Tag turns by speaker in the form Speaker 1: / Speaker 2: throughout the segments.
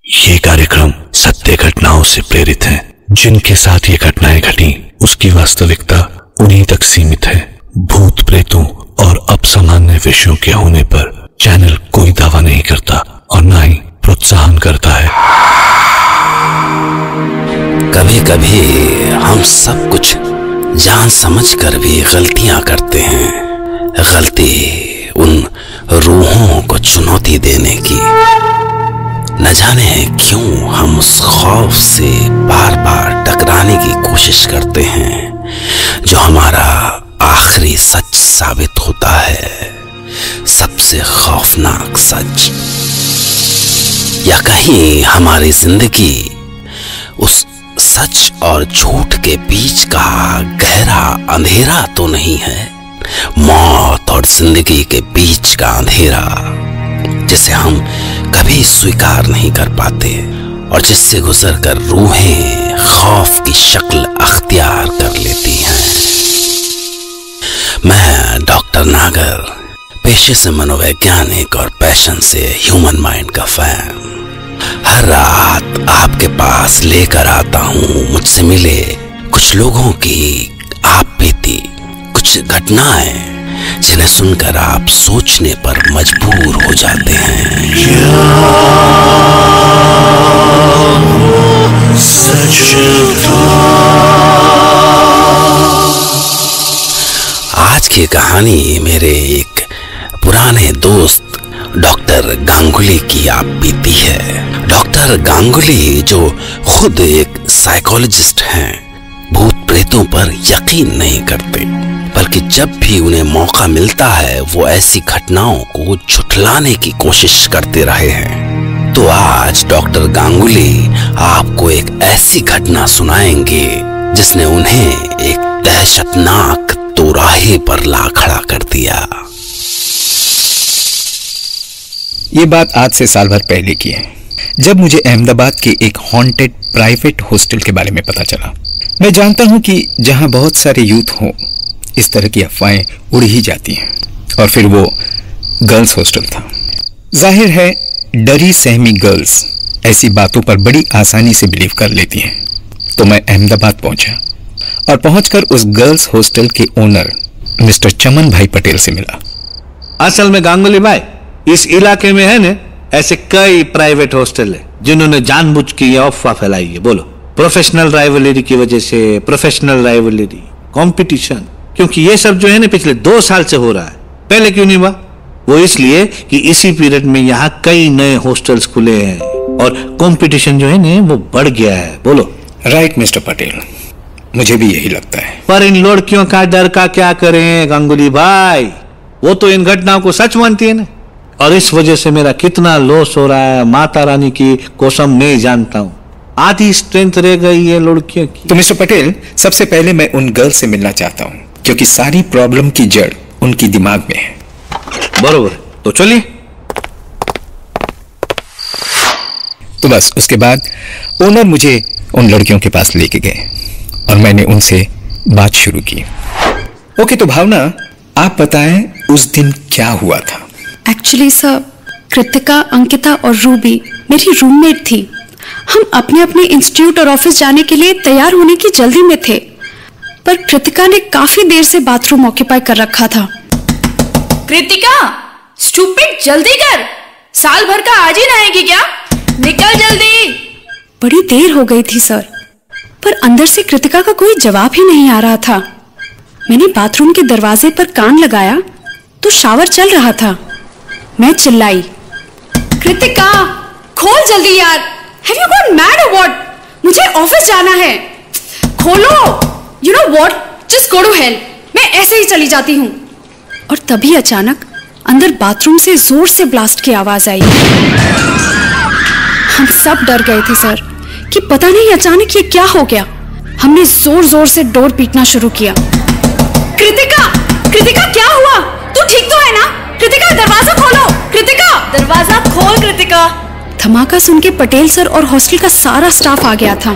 Speaker 1: ये कार्यक्रम सत्य घटनाओं से प्रेरित है। जिनके साथ ये घटनाएं घटी उसकी वास्तविकता उन्हीं तक सीमित है। भूत प्रेतों और अपसामान्य विषयों के होने पर चैनल कोई दावा नहीं करता और न ही प्रोत्साहन करता है।
Speaker 2: कभी कभी हम सब कुछ जान समझकर भी गलतियां करते हैं। गलती उन रूहों को चुनौती देने की। न जाने क्यों हम उस खौफ से बार बार टकराने की कोशिश करते हैं जो हमारा आखिरी सच साबित होता है, सबसे खौफनाक सच। या कहीं हमारी जिंदगी उस सच और झूठ के बीच का गहरा अंधेरा तो नहीं है, मौत और जिंदगी के बीच का अंधेरा जिसे हम कभी स्वीकार नहीं कर पाते और जिससे गुजरकर रूहें खौफ की शक्ल अख्तियार कर लेती हैं। मैं डॉक्टर नागर, पेशे से मनोवैज्ञानिक और पैशन से ह्यूमन माइंड का फैन, हर रात आपके पास लेकर आता हूं मुझसे मिले कुछ लोगों की आप बीती कुछ घटनाएं जिन्हें सुनकर आप सोचने पर मजबूर हो जाते हैं। आज की कहानी मेरे एक पुराने दोस्त डॉक्टर गांगुली की आप बीती है। डॉक्टर गांगुली जो खुद एक साइकोलॉजिस्ट हैं, भूत प्रेतों पर यकीन नहीं करते, बल्कि जब भी उन्हें मौका मिलता है वो ऐसी घटनाओं को झुठलाने की कोशिश करते रहे हैं। तो आज डॉक्टर गांगुली आपको एक ऐसी घटना सुनाएंगे जिसने उन्हें एक दहशतनाक दोराहे पर ला खड़ा कर दिया।
Speaker 3: ये बात आज से साल भर पहले की है, जब मुझे अहमदाबाद के एक हॉन्टेड प्राइवेट हॉस्टल के बारे में पता चला। मैं जानता हूं कि जहां बहुत सारे यूथ हों, इस तरह की अफवाहें उड़ ही जाती हैं, और फिर वो गर्ल्स हॉस्टल था। जाहिर है डरी सहमी गर्ल्स ऐसी बातों पर बड़ी आसानी से बिलीव कर लेती हैं। तो मैं अहमदाबाद पहुंचा और पहुंचकर उस गर्ल्स हॉस्टल के ओनर मिस्टर चमन भाई पटेल से मिला।
Speaker 4: असल में गांगुली भाई, इस इलाके में है ना ऐसे कई प्राइवेट हॉस्टल है जिन्होंने जानबूझ के ये अफवाह फैलाई है। बोलो, प्रोफेशनल राइवलरी की वजह से, प्रोफेशनल राइवलरी, कंपटीशन, क्योंकि ये सब जो है ना पिछले 2 साल से हो रहा है। पहले क्यों नहीं हुआ? वो इसलिए कि इसी पीरियड में यहाँ कई नए हॉस्टल्स खुले हैं और कंपटीशन जो है ना वो बढ़ गया है। बोलो।
Speaker 3: राइट मिस्टर पटेल, मुझे भी यही लगता है।
Speaker 4: पर इन लड़कियों का डर का क्या करें गांगुली भाई, वो तो इन घटनाओं को सच मानती है ना, और इस वजह से मेरा कितना लॉस हो रहा है माता रानी की कसम नहीं जानता हूँ। आधी स्ट्रेंथ रह गई है लड़कियों की।
Speaker 3: तो मिस्टर पटेल, सबसे पहले मैं उन गर्ल से मिलना चाहता हूँ, क्योंकि सारी प्रॉब्लम की जड़ उनकी दिमाग में है।
Speaker 4: बरोबर, तो चलिए।
Speaker 3: तो बस उसके बाद ओनर मुझे उन लड़कियों के पास लेके गए और मैंने उनसे बात शुरू की। ओके, तो भावना, आप बताएं उस दिन क्या हुआ था?
Speaker 5: एक्चुअली सर, कृतिका, अंकिता और रूबी मेरी रूममेट थी। हम अपने अपने इंस्टीट्यूट और ऑफिस जाने के लिए तैयार होने की जल्दी में थे, पर कृतिका ने काफी देर से बाथरूम ऑक्यूपाई कर रखा था।
Speaker 6: कृतिका, स्टूपिड, जल्दी कर, साल भर का आज ही नहाएगी क्या? निकल जल्दी।
Speaker 5: बड़ी देर हो गई थी सर, पर अंदर से कृतिका का कोई जवाब ही नहीं आ रहा था। मैंने बाथरूम के दरवाजे पर कान लगाया तो शावर चल रहा था। मैं चिल्लाई,
Speaker 6: कृतिका, खोल जल्दी यार। Have you gone mad or what? मुझे ऑफिस जाना है, खोलो। You know what? Just go to hell. मैं ऐसे ही चली जाती हूँ।
Speaker 5: और तभी अचानक अंदर बाथरूम से जोर से ब्लास्ट की आवाज आई। हम सब डर गए थे सर कि पता नहीं अचानक ये क्या हो गया। हमने जोर जोर से डोर पीटना शुरू किया।
Speaker 6: कृतिका, कृतिका, क्या हुआ? तू ठीक तो है ना? कृतिका, दरवाजा खोलो। कृतिका, दरवाजा खोल। कृतिका।
Speaker 5: धमाका सुन के पटेल सर और हॉस्टल का सारा स्टाफ आ गया था।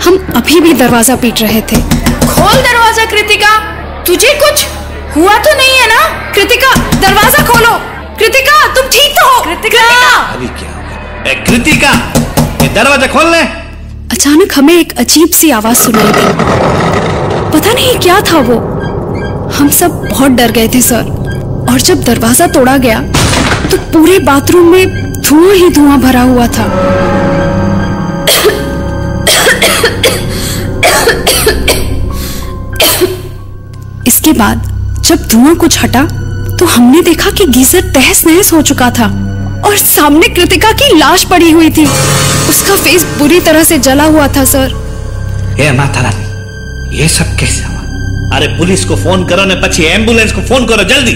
Speaker 5: हम अभी भी दरवाजा पीट रहे थे।
Speaker 6: खोल दरवाजा कृतिका, तुझे कुछ हुआ तो नहीं है ना? कृतिका, दरवाजा खोलो। कृतिका, तुम ठीक तो हो? कृतिका।
Speaker 4: अभी क्या? कृतिका, ये दरवाजा खोल ले।
Speaker 5: अचानक हमें एक अजीब सी आवाज सुनाई दी। पता नहीं क्या था वो। हम सब बहुत डर गए थे सर। और जब दरवाजा तोड़ा गया तो पूरे बाथरूम में धुआं ही धुआं भरा हुआ था। इसके बाद जब धुआं कुछ हटा तो हमने देखा कि गीजर तहस नहस हो चुका था और सामने कृतिका की लाश पड़ी हुई थी। उसका फेस बुरी तरह से जला हुआ था सर।
Speaker 4: हे माता रानी, ये सब कैसे हुआ? अरे पुलिस को फोन करो ने पछी एम्बुलेंस को फोन करो जल्दी।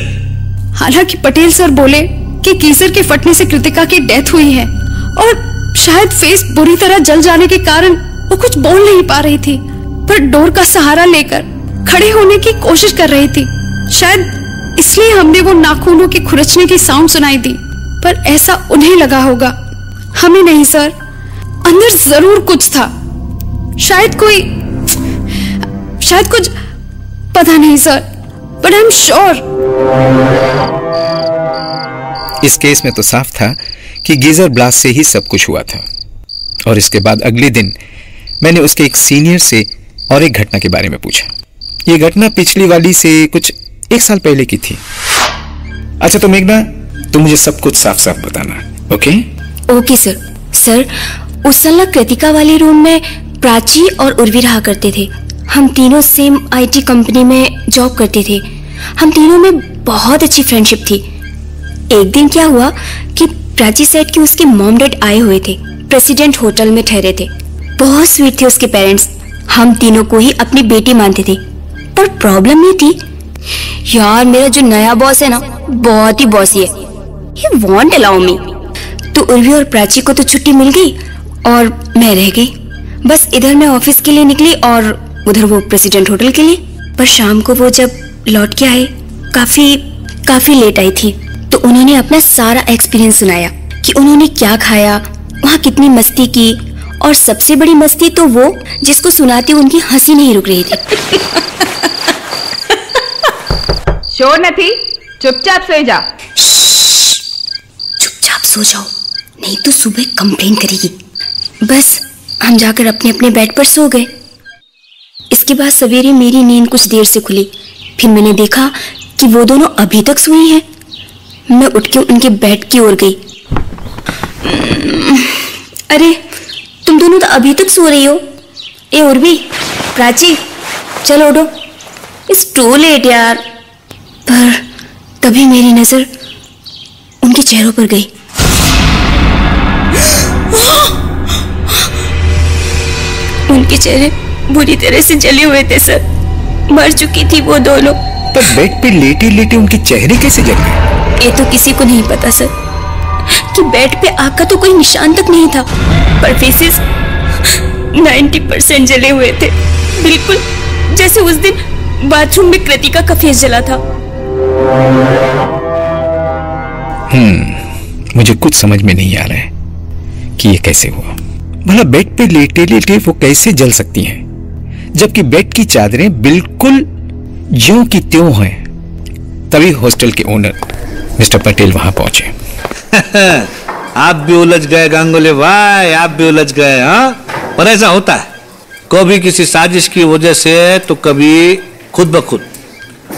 Speaker 5: हालांकि पटेल सर बोले कि गीजर के फटने से कृतिका की डेथ हुई है और शायद फेस बुरी तरह जल जाने के कारण वो कुछ बोल नहीं पा रही थी, पर डोर का सहारा लेकर खड़े होने की कोशिश कर रही थी। शायद इसलिए हमने वो नाखूनों के खुरचने की साउंड सुनाई दी, पर ऐसा उन्हें लगा होगा, हमें नहीं सर। अंदर जरूर कुछ था, शायद कुछ, पता नहीं sir, but I am sure.
Speaker 3: इस केस में तो साफ था कि गीजर ब्लास्ट से ही सब कुछ हुआ था। और इसके बाद अगले दिन मैंने उसके एक सीनियर से और एक घटना के बारे में पूछा। यह घटना पिछली वाली से कुछ 1 साल पहले की थी। अच्छा तो मेघना, तुम मुझे सब कुछ साफ साफ बताना, ओके?
Speaker 7: Okay sir. सर, उस साल कृतिका वाले रूम में प्राची और उर्वी रहा करते थे। हम तीनों सेम आईटी कंपनी में जॉब करते थे। हम तीनों में बहुत अच्छी फ्रेंडशिप थी। एक दिन क्या हुआ कि प्राची सेट कि उसके मॉम डैड आए हुए थे, प्रेसिडेंट होटल में ठहरे थे। बहुत स्वीट थे उसके पेरेंट्स। हम तीनों को ही अपनी बेटी मानते थे। पर प्रॉब्लम ये थी, यार मेरा जो नया बॉस है ना, बहुत ही बॉसी है। He won't allow me। तो उर्वी और प्राची को तो छुट्टी मिल गई और मैं रह गई। बस इधर मैं ऑफिस के लिए निकली और उधर वो प्रेसिडेंट होटल के लिए। पर शाम को वो जब लौट के आए, काफी लेट आई थी, तो उन्होंने अपना सारा एक्सपीरियंस सुनाया कि उन्होंने क्या खाया, वहाँ कितनी मस्ती की, और सबसे बड़ी मस्ती तो वो जिसको सुनाती उनकी हंसी नहीं रुक रही थी।
Speaker 8: शोर न थी, चुपचाप सो जा।
Speaker 7: चुपचाप सो जाओ, नहीं तो सुबह कंप्लेन करेगी। बस हम जाकर अपने अपने बेड पर सो गए। इसके बाद सवेरे मेरी नींद कुछ देर से खुली। फिर मैंने देखा कि वो दोनों अभी तक सोई हैं। मैं उठ के उनके बेड की ओर गई। अरे तुम दोनों तो अभी तक सो रही हो। ए उर्वी, प्राची, चलो उठो, इट्स टू लेट यार। पर तभी मेरी नजर उनके चेहरों पर गई। उनके चेहरे बुरी तरह से जले हुए थे सर। मर चुकी थी वो दोनों।
Speaker 3: पर बेड पे लेटे लेटे उनके चेहरे कैसे जल गए?
Speaker 7: ये तो किसी को नहीं पता सर कि बेड पे आग का तो कोई निशान तक नहीं था, पर फेसेस 90% जले हुए थे, बिल्कुल जैसे उस दिन बाथरूम में कृतिका का फेस जला था।
Speaker 3: मुझे कुछ समझ में नहीं आ रहा है कि ये कैसे हुआ। भला बेड पे लेटे लेटे वो कैसे जल सकती हैं, जबकि बेड की चादरें बिल्कुल ज्यों की त्यों हैं। तभी हॉस्टल के ओनर मिस्टर पटेल वहां पहुंचे।
Speaker 4: आप भी उलझ गए गांगुली भाई, आप भी उलझ गए। हाँ, पर ऐसा होता है, कभी किसी साजिश की वजह से तो कभी खुद ब खुद।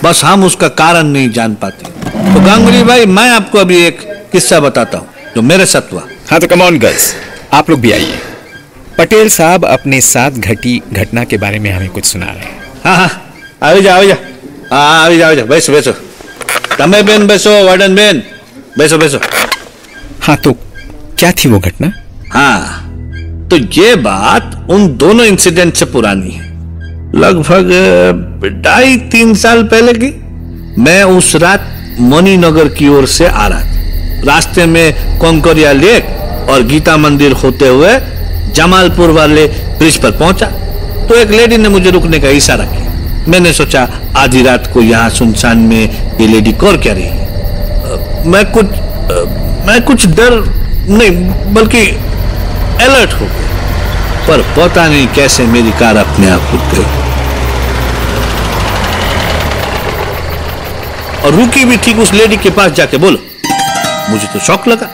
Speaker 4: बस हम उसका कारण नहीं जान पाते। तो गांगुली भाई, मैं आपको अभी एक किस्सा बताता हूँ जो मेरे साथ हुआ।
Speaker 3: हाँ तो कम ऑन गर्ल्स, आप लोग भी आइए। पटेल साहब अपने साथ घटी घटना के बारे में हमें कुछ सुना रहे हैं।
Speaker 4: हाँ, આવી જાઓ, બેસો। તમે બેન બેસો, વાર્ડન બેन બેસો।
Speaker 3: हाँ तो क्या थी वो घटना?
Speaker 4: हाँ, तो ये बात उन दोनों इंसिडेंट से पुरानी है, लगभग 2.5-3 साल पहले की। मैं उस रात मणिनगर की ओर से आ रहा था। रास्ते में कोंकोरिया लेक और गीता मंदिर होते हुए जमालपुर वाले ब्रिज पर पहुंचा तो एक लेडी ने मुझे रुकने का इशारा किया। मैंने सोचा आधी रात को यहाँ सुनसान में ये लेडी कौर क्या रही है। मैं कुछ डर नहीं बल्कि अलर्ट हो गया, पर पता नहीं कैसे मेरी कार अपने आप रुक गई और रुकी भी ठीक उस लेडी के पास जाके। बोलो, मुझे तो शौक लगा।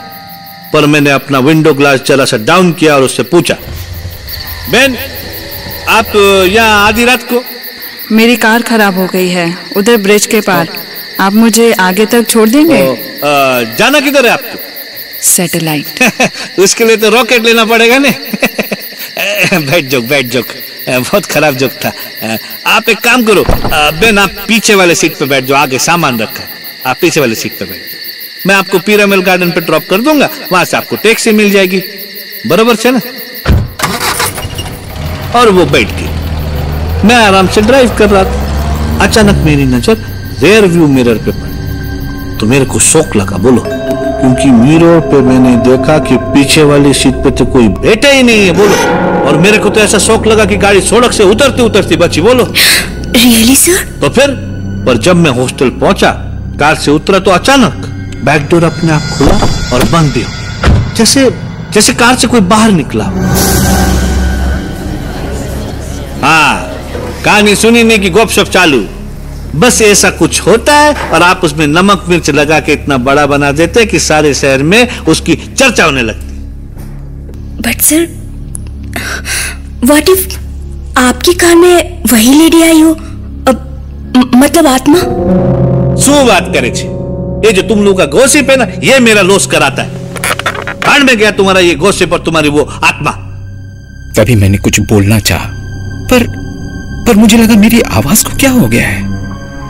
Speaker 4: पर मैंने अपना विंडो ग्लास जरा सा डाउन किया और उससे पूछा, बहन आप यहाँ आधी रात को?
Speaker 9: मेरी कार खराब हो गई है उधर ब्रिज के पार, आप मुझे आगे तक छोड़ देंगे?
Speaker 4: जाना किधर है आपको?
Speaker 9: सैटेलाइट।
Speaker 4: उसके लिए तो रॉकेट लेना पड़ेगा ने। बैठ जोक, बहुत खराब जोक था। आप एक काम करो बेन, आप पीछे वाले सीट पे बैठ जाओ, आगे सामान रखा है, आप पीछे वाले सीट पे बैठ जाओ। मैं आपको पिरामिल गार्डन पे ड्रॉप कर दूंगा, वहां से आपको टैक्सी मिल जाएगी, बराबर है ना? और वो बैठ गई। मैं आराम से ड्राइव कर रहा था, अचानक मेरी नजर रेयर व्यू मिरर पे पड़ी तो मेरे को शौक लगा। बोलो, क्योंकि मिरर पे मैंने देखा कि पीछे वाली सीट पे तो कोई बैठा ही नहीं है। बोलो, और मेरे को तो ऐसा शौक लगा कि गाड़ी सड़क से उतरती उतरती बची। बोलो
Speaker 7: रियली सर?
Speaker 4: तो फिर पर जब मैं हॉस्टल पहुंचा, कार से उतरा तो अचानक बैक डोर अपने आप खुला और बंद भी हो, जैसे कार से कोई बाहर निकला। हाँ, कहानी सुनी नहीं कि गपशप चालू। बस ऐसा कुछ होता है और आप उसमें नमक मिर्च लगा के इतना बड़ा बना देते कि सारे शहर में उसकी चर्चा होने लगती।
Speaker 7: बट सर, व्हाट इफ आपकी कार में वही लेडी आई हो, मतलब आत्मा?
Speaker 4: सो बात करे छे, ये जो तुम लोगों का गॉसिप है ना, ये मेरा लॉस कराता है। कांड में गया तुम्हारा ये गॉसिप और तुम्हारी वो आत्मा।
Speaker 3: तभी मैंने कुछ बोलना चाहा, पर मुझे लगा मेरी आवाज को क्या हो गया है।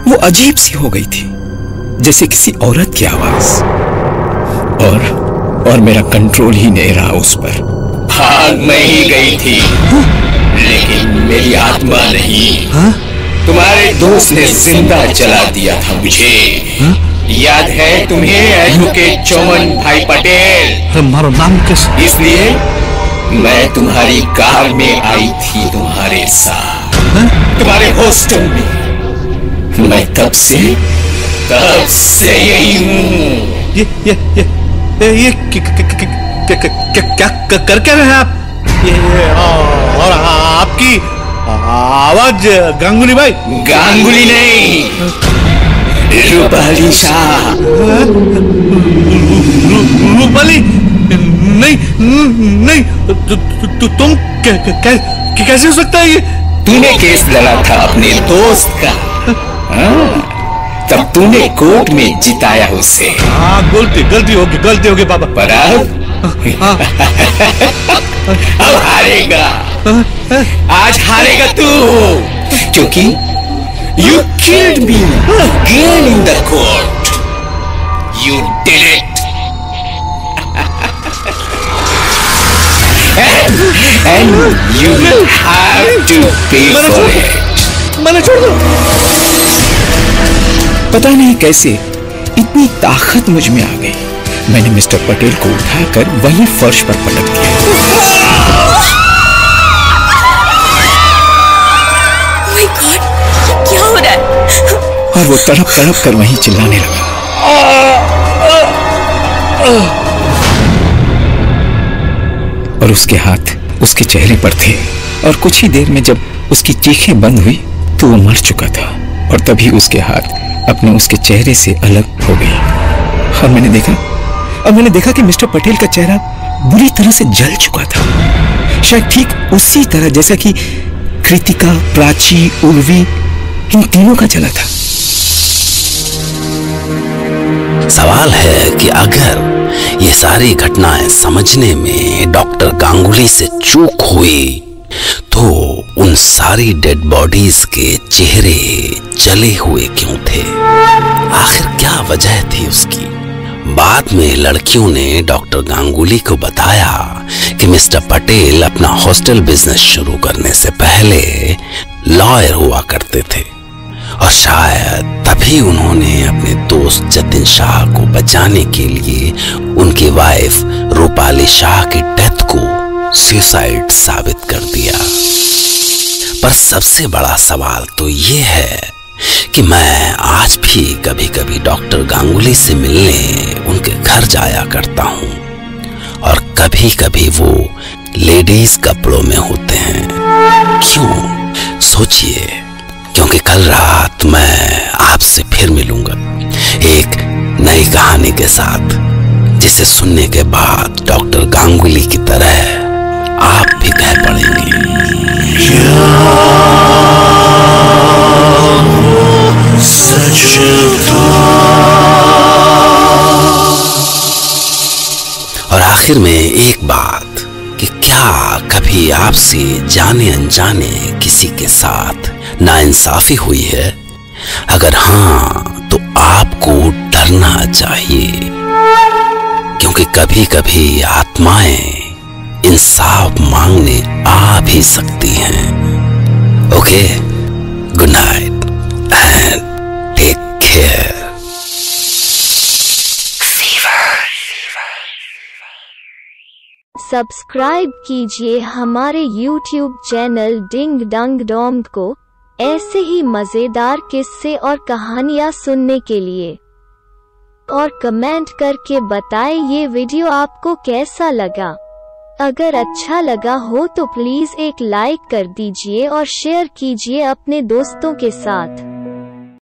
Speaker 3: वो अजीब सी हो गई थी, जैसे किसी औरत की आवाज, और मेरा कंट्रोल ही नहीं रहा उस पर। भाग मैं ही गई थी, लेकिन मेरी आत्मा नहीं। तुम्हारे दोस्त ने जिंदा जला दिया था मुझे। याद है तुम्हें एडवोकेट चौमन भाई पटेल?
Speaker 4: हमारा नाम कैसे?
Speaker 3: इसलिए मैं तुम्हारी कार में आई थी, तुम्हारे साथ, तुम्हारे हॉस्टल में। मैं तब से यही हूँ।
Speaker 4: ये क्या कर क्या रहे हैं आप? और आपकी आवाज गांगुली भाई?
Speaker 3: गांगुली नहीं, रूपाली शाह।
Speaker 4: रूपाली? नहीं, तुम कैसे हो सकता है ये?
Speaker 3: तूने केस लड़ा था अपने दोस्त का, तब तूने कोर्ट में जिताया उसे।
Speaker 4: हाँ, गलती होगी बाबा।
Speaker 3: पर अब हारेगा, आज हारेगा तू, क्योंकि you killed me again in the court. You did it. And you have to pay for it.
Speaker 4: मैंने छोड़ दो।
Speaker 3: पता नहीं कैसे इतनी ताकत मुझ में आ गई, मैंने मिस्टर पटेल को उठाकर वहीं फर्श पर पटक दिया।
Speaker 7: My God, क्या हो रहा है?
Speaker 3: और वो तड़प कर वहीं चिल्लाने लगा। और उसके हाथ उसके चेहरे पर थे, और कुछ ही देर में जब उसकी चीखें बंद हुई तो वो मर चुका था, और तभी उसके हाथ अपने उसके चेहरे से अलग हो गई। और मैंने देखा कि मिस्टर पटेल का चेहरा बुरी तरह से जल चुका था, शायद ठीक उसी तरह जैसा कि कृतिका, प्राची, उर्वी, इन तीनों का जला था।
Speaker 2: सवाल है कि अगर ये सारी घटनाएं समझने में डॉक्टर गांगुली से चूक हुई तो उन सारी डेड बॉडीज के चेहरे जले हुए क्यों थे? आखिर क्या वजह थी उसकी? बाद में लड़कियों ने डॉक्टर गांगुली को बताया कि मिस्टर पटेल अपना हॉस्टल बिजनेस शुरू करने से पहले लॉयर हुआ करते थे, और शायद तभी उन्होंने अपने दोस्त जतिन शाह को बचाने के लिए उनकी वाइफ रूपाली शाह की डेथ को सुसाइड साबित कर दिया। पर सबसे बड़ा सवाल तो ये है कि मैं आज भी कभी कभी डॉक्टर गांगुली से मिलने उनके घर जाया करता हूँ, और कभी कभी वो लेडीज कपड़ों में होते हैं। क्यों? सोचिए, क्योंकि कल रात मैं आपसे फिर मिलूंगा एक नई कहानी के साथ। जिसे सुनने के बाद डॉक्टर गांगुली की तरह आप भी बह पड़ेंगे। और आखिर में एक बात कि क्या कभी आपसे जाने अनजाने किसी के साथ नाइंसाफी हुई है? अगर हाँ तो आपको डरना चाहिए, क्योंकि कभी कभी आत्माएं इंसाफ मांगने आ भी सकती हैं। Okay, good night and take care.
Speaker 10: Subscribe कीजिए हमारे YouTube channel Ding Dong Dong को ऐसे ही मजेदार किस्से और कहानियाँ सुनने के लिए, और कमेंट करके बताएं ये वीडियो आपको कैसा लगा। अगर अच्छा लगा हो तो प्लीज एक लाइक कर दीजिए और शेयर कीजिए अपने दोस्तों के साथ।